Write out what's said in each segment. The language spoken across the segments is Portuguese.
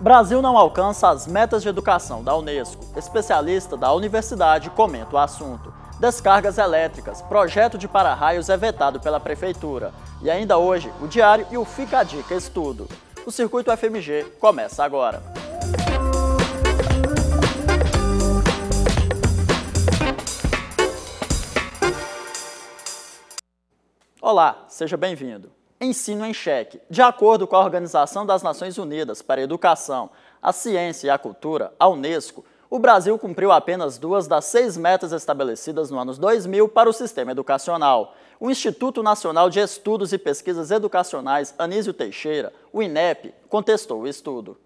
Brasil não alcança as metas de educação da Unesco. Especialista da universidade comenta o assunto. Descargas elétricas, projeto de para-raios é vetado pela prefeitura. E ainda hoje, o Diário e o Fica a Dica Estudo. O Circuito FMG começa agora. Olá, seja bem-vindo. Ensino em Xeque. De acordo com a Organização das Nações Unidas para a Educação, a Ciência e a Cultura, a Unesco, o Brasil cumpriu apenas 2 das 6 metas estabelecidas no ano 2000 para o sistema educacional. O Instituto Nacional de Estudos e Pesquisas Educacionais Anísio Teixeira, o INEP, contestou o estudo.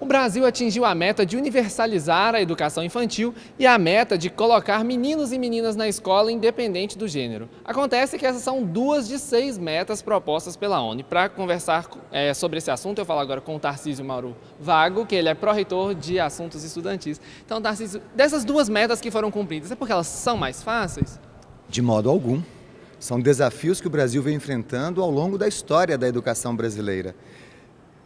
O Brasil atingiu a meta de universalizar a educação infantil e a meta de colocar meninos e meninas na escola independente do gênero. Acontece que essas são 2 de 6 metas propostas pela ONU. Para conversar sobre esse assunto, eu falo agora com o Tarcísio Mauro Vago, que ele é pró-reitor de assuntos estudantis. Então, Tarcísio, dessas 2 metas que foram cumpridas, é porque elas são mais fáceis? De modo algum. São desafios que o Brasil vem enfrentando ao longo da história da educação brasileira.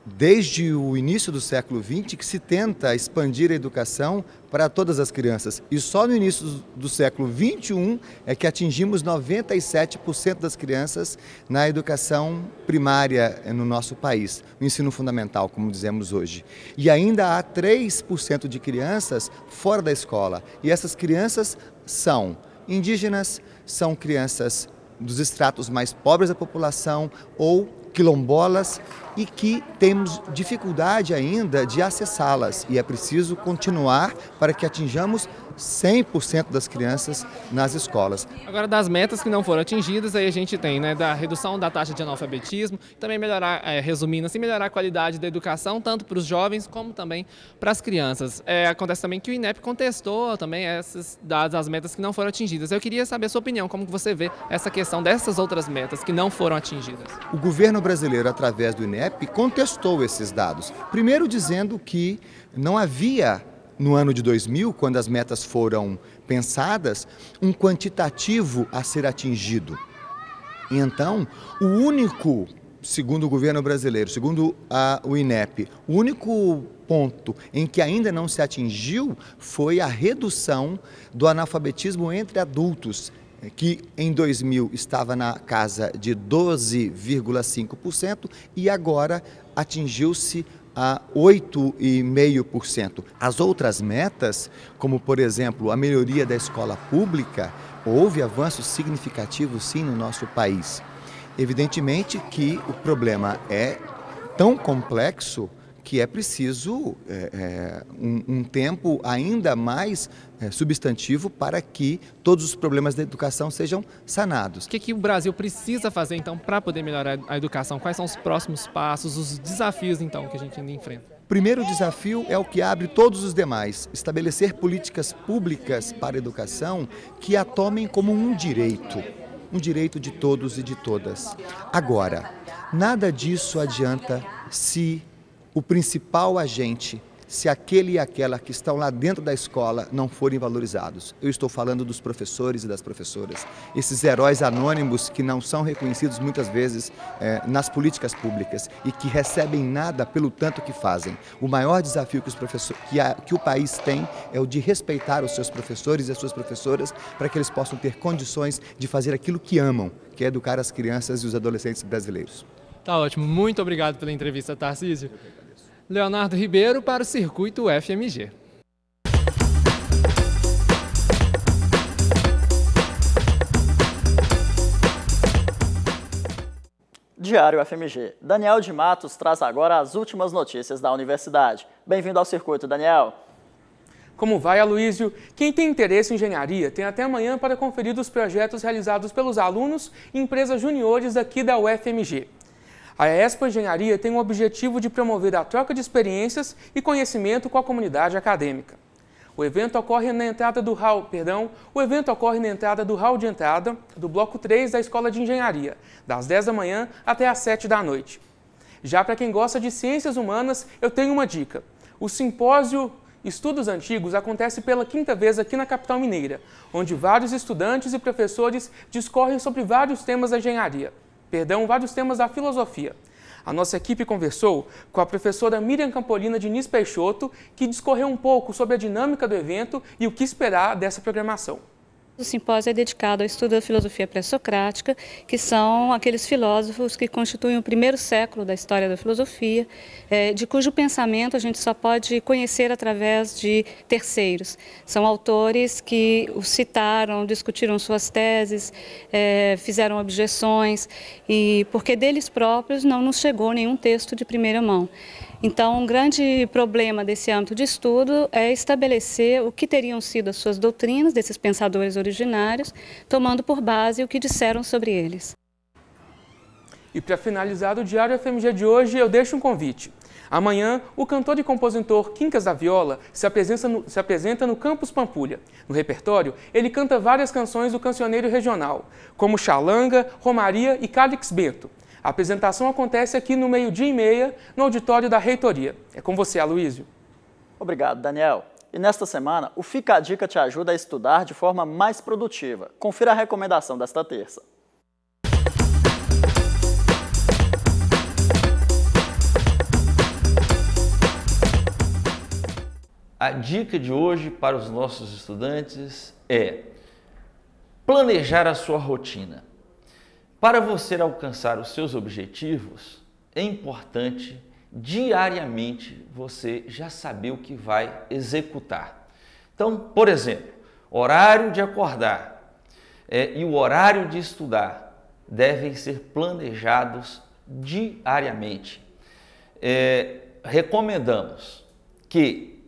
Desde o início do século XX que se tenta expandir a educação para todas as crianças. E só no início do século XXI é que atingimos 97% das crianças na educação primária no nosso país, no ensino fundamental, como dizemos hoje. E ainda há 3% de crianças fora da escola. E essas crianças são indígenas, são crianças dos estratos mais pobres da população ou quilombolas e que temos dificuldade ainda de acessá-las e é preciso continuar para que atinjamos 100% das crianças nas escolas. Agora, das metas que não foram atingidas, aí a gente tem, da redução da taxa de analfabetismo, também melhorar, resumindo assim, melhorar a qualidade da educação, tanto para os jovens como também para as crianças. Acontece também que o INEP contestou também essas das metas que não foram atingidas. Eu queria saber a sua opinião, como que você vê essa questão dessas outras metas que não foram atingidas? O governo brasileiro, através do INEP, contestou esses dados. Primeiro dizendo que não havia, no ano de 2000, quando as metas foram pensadas, um quantitativo a ser atingido. E então, o único, segundo o governo brasileiro, segundo o INEP, o único ponto em que ainda não se atingiu foi a redução do analfabetismo entre adultos, que em 2000 estava na casa de 12,5% e agora atingiu-se a 8,5%. As outras metas, como por exemplo a melhoria da escola pública, houve avanços significativos sim no nosso país. Evidentemente que o problema é tão complexo que é preciso um tempo ainda mais substantivo para que todos os problemas da educação sejam sanados. O que o Brasil precisa fazer, então, para poder melhorar a educação? Quais são os próximos passos, os desafios, então, que a gente ainda enfrenta? O primeiro desafio é o que abre todos os demais, estabelecer políticas públicas para a educação que a tomem como um direito de todos e de todas. Agora, nada disso adianta se o principal agente, se aquele e aquela que estão lá dentro da escola não forem valorizados. Eu estou falando dos professores e das professoras, esses heróis anônimos que não são reconhecidos muitas vezes nas políticas públicas e que recebem nada pelo tanto que fazem. O maior desafio que o país tem é o de respeitar os seus professores e as suas professoras para que eles possam ter condições de fazer aquilo que amam, que é educar as crianças e os adolescentes brasileiros. Tá ótimo, muito obrigado pela entrevista, Tarcísio. Leonardo Ribeiro para o Circuito FMG. Diário FMG. Daniel de Matos traz agora as últimas notícias da universidade. Bem-vindo ao Circuito, Daniel. Como vai, Aloísio? Quem tem interesse em engenharia tem até amanhã para conferir os projetos realizados pelos alunos e empresas juniores aqui da UFMG. A Expo Engenharia tem o objetivo de promover a troca de experiências e conhecimento com a comunidade acadêmica. O evento ocorre na entrada do hall de entrada do bloco 3 da Escola de Engenharia, das 10 da manhã até às 7 da noite. Já para quem gosta de ciências humanas, eu tenho uma dica. O simpósio Estudos Antigos acontece pela 5ª vez aqui na capital mineira, onde vários estudantes e professores discorrem sobre vários temas da engenharia. Vários temas da filosofia. A nossa equipe conversou com a professora Miriam Campolina Diniz Peixoto, que discorreu um pouco sobre a dinâmica do evento e o que esperar dessa programação. O simpósio é dedicado ao estudo da filosofia pré-socrática, que são aqueles filósofos que constituem o primeiro século da história da filosofia, de cujo pensamento a gente só pode conhecer através de terceiros. São autores que os citaram, discutiram suas teses, fizeram objeções, e porque deles próprios não nos chegou nenhum texto de primeira mão. Então, um grande problema desse âmbito de estudo é estabelecer o que teriam sido as suas doutrinas desses pensadores originários, tomando por base o que disseram sobre eles. E para finalizar o Diário FMG de hoje, eu deixo um convite. Amanhã, o cantor e compositor Quincas da Viola se apresenta no Campus Pampulha. No repertório, ele canta várias canções do cancioneiro regional, como Xalanga, Romaria e Cálix Bento. A apresentação acontece aqui no 12h30, no auditório da Reitoria. É com você, Aloysio. Obrigado, Daniel. E nesta semana, o Fica a Dica te ajuda a estudar de forma mais produtiva. Confira a recomendação desta terça. A dica de hoje para os nossos estudantes é planejar a sua rotina. Para você alcançar os seus objetivos, é importante diariamente você já saber o que vai executar. Então, por exemplo, horário de acordar e o horário de estudar devem ser planejados diariamente. Recomendamos que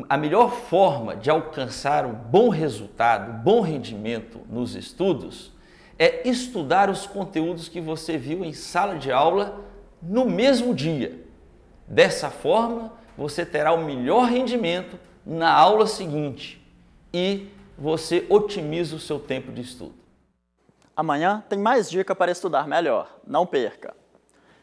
a melhor forma de alcançar um bom resultado, bom rendimento nos estudos é estudar os conteúdos que você viu em sala de aula no mesmo dia. Dessa forma, você terá o melhor rendimento na aula seguinte e você otimiza o seu tempo de estudo. Amanhã tem mais dica para estudar melhor. Não perca!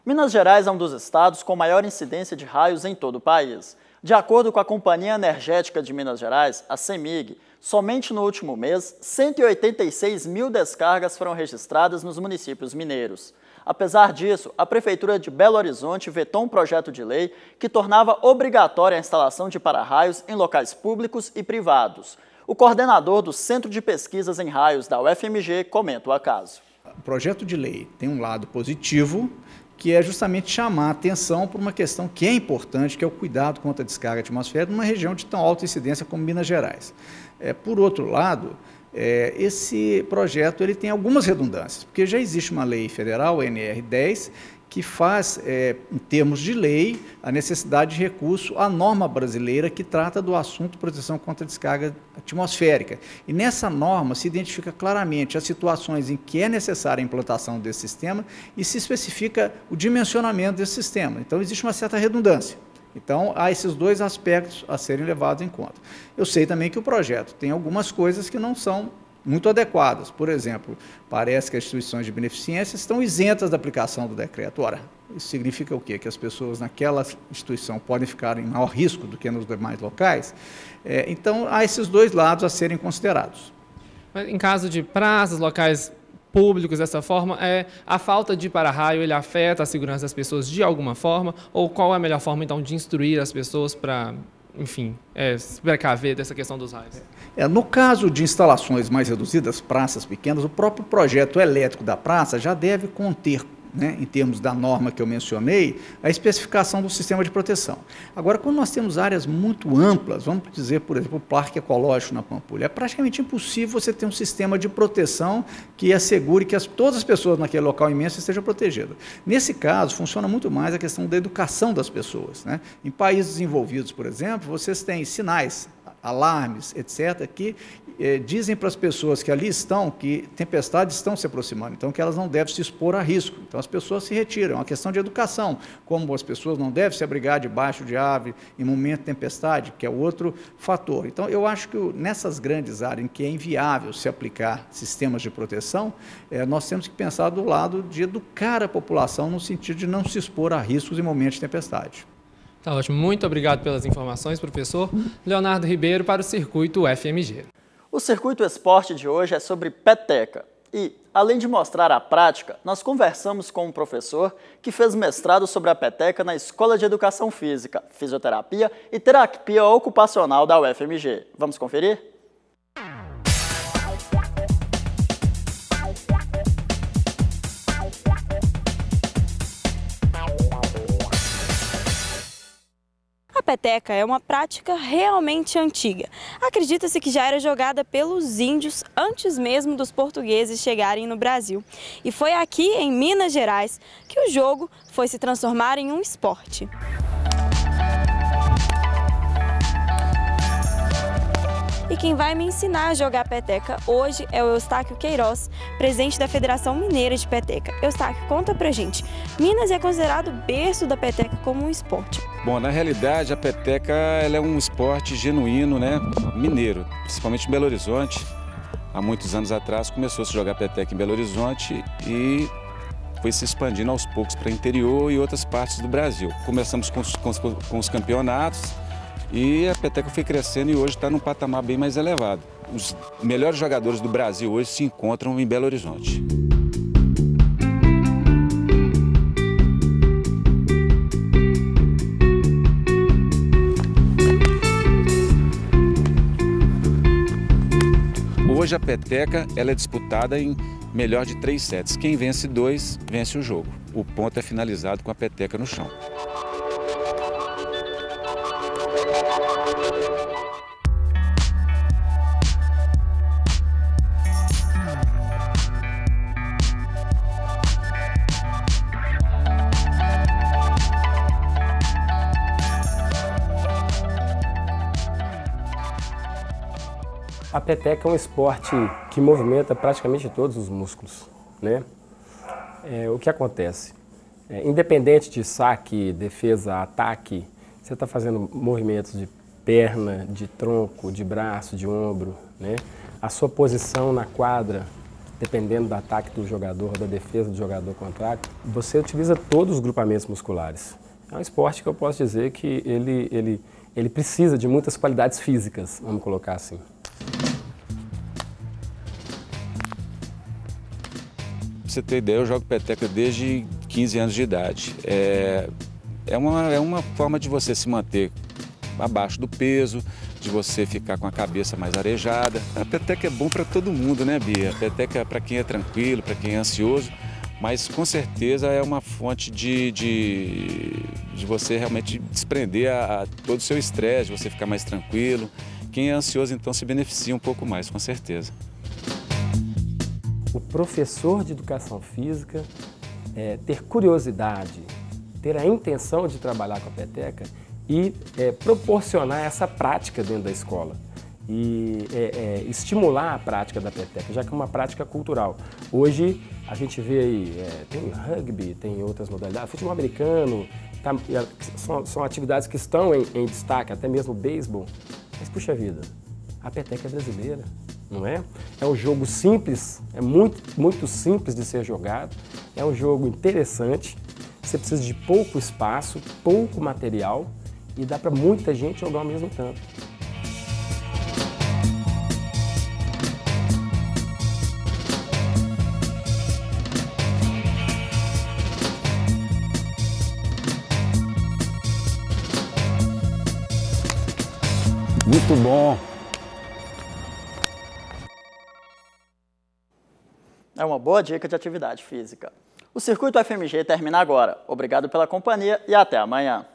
Minas Gerais é um dos estados com maior incidência de raios em todo o país. De acordo com a Companhia Energética de Minas Gerais, a CEMIG, somente no último mês, 186 mil descargas foram registradas nos municípios mineiros. Apesar disso, a Prefeitura de Belo Horizonte vetou um projeto de lei que tornava obrigatória a instalação de para-raios em locais públicos e privados. O coordenador do Centro de Pesquisas em Raios da UFMG comenta o caso. O projeto de lei tem um lado positivo, que é justamente chamar a atenção para uma questão que é importante, que é o cuidado contra a descarga atmosférica numa região de tão alta incidência como Minas Gerais. Por outro lado, esse projeto ele tem algumas redundâncias, porque já existe uma lei federal, a NR 10, que faz, em termos de lei, a necessidade de recurso à norma brasileira que trata do assunto de proteção contra a descarga atmosférica. E nessa norma se identifica claramente as situações em que é necessária a implantação desse sistema e se especifica o dimensionamento desse sistema. Então, existe uma certa redundância. Então, há esses dois aspectos a serem levados em conta. Eu sei também que o projeto tem algumas coisas que não são muito adequadas. Por exemplo, parece que as instituições de beneficência estão isentas da aplicação do decreto. Ora, isso significa o quê? Que as pessoas naquela instituição podem ficar em maior risco do que nos demais locais? Então, há esses dois lados a serem considerados. Mas em caso de praças, locais públicos dessa forma, a falta de para-raio ele afeta a segurança das pessoas de alguma forma? Ou qual é a melhor forma, então, de instruir as pessoas para, enfim, se precaver dessa questão dos raios? No caso de instalações mais reduzidas, praças pequenas, o próprio projeto elétrico da praça já deve conter, em termos da norma que eu mencionei, a especificação do sistema de proteção. Agora, quando nós temos áreas muito amplas, vamos dizer, por exemplo, o Parque Ecológico na Pampulha, é praticamente impossível você ter um sistema de proteção que assegure que todas as pessoas naquele local imenso estejam protegidas. Nesse caso, funciona muito mais a questão da educação das pessoas. Em países desenvolvidos, por exemplo, vocês têm sinais, alarmes, etc., que dizem para as pessoas que ali estão, que tempestades estão se aproximando, então que elas não devem se expor a risco. Então as pessoas se retiram. É uma questão de educação, como as pessoas não devem se abrigar debaixo de árvore em momento de tempestade, que é outro fator. Então eu acho que nessas grandes áreas em que é inviável se aplicar sistemas de proteção, nós temos que pensar do lado de educar a população no sentido de não se expor a riscos em momentos de tempestade. Tá ótimo. Muito obrigado pelas informações, professor. Leonardo Ribeiro para o Circuito UFMG. O Circuito Esporte de hoje é sobre peteca. E, além de mostrar a prática, nós conversamos com um professor que fez mestrado sobre a peteca na Escola de Educação Física, Fisioterapia e Terapia Ocupacional da UFMG. Vamos conferir? A peteca é uma prática realmente antiga. Acredita-se que já era jogada pelos índios antes mesmo dos portugueses chegarem no Brasil. E foi aqui, em Minas Gerais, que o jogo foi se transformar em um esporte. E quem vai me ensinar a jogar peteca hoje é o Eustáquio Queiroz, presidente da Federação Mineira de Peteca. Eustáquio, conta pra gente, Minas é considerado berço da peteca como um esporte. Bom, na realidade a peteca ela é um esporte genuíno, né, mineiro, principalmente em Belo Horizonte. Há muitos anos atrás começou a se jogar peteca em Belo Horizonte e foi se expandindo aos poucos para o interior e outras partes do Brasil. Começamos com os campeonatos e a peteca foi crescendo e hoje está num patamar bem mais elevado. Os melhores jogadores do Brasil hoje se encontram em Belo Horizonte. Hoje a peteca ela é disputada em melhor de 3 sets. Quem vence 2, vence o jogo. O ponto é finalizado com a peteca no chão. A peteca é um esporte que movimenta praticamente todos os músculos, né? O que acontece? Independente de saque, defesa, ataque, você está fazendo movimentos de perna, de tronco, de braço, de ombro, né? A sua posição na quadra, dependendo do ataque do jogador, da defesa do jogador contrário, você utiliza todos os grupamentos musculares. É um esporte que eu posso dizer que ele precisa de muitas qualidades físicas, vamos colocar assim. Pra você ter ideia, eu jogo peteca desde 15 anos de idade. É uma forma de você se manter abaixo do peso, de você ficar com a cabeça mais arejada. A peteca é bom para todo mundo, né, Bia? A peteca é para quem é tranquilo, para quem é ansioso, mas com certeza é uma fonte de você realmente desprender todo o seu estresse, de você ficar mais tranquilo. Quem é ansioso, então, se beneficia um pouco mais, com certeza. O professor de educação física ter curiosidade, ter a intenção de trabalhar com a peteca e proporcionar essa prática dentro da escola e estimular a prática da peteca, já que é uma prática cultural. Hoje a gente vê aí, tem rugby, tem outras modalidades, futebol americano, são atividades que estão em destaque, até mesmo o beisebol, mas puxa vida, a peteca é brasileira. Não é? É um jogo simples, é muito simples de ser jogado, é um jogo interessante, você precisa de pouco espaço, pouco material e dá para muita gente jogar ao mesmo tempo. Muito bom! É uma boa dica de atividade física. O Circuito FMG termina agora. Obrigado pela companhia e até amanhã.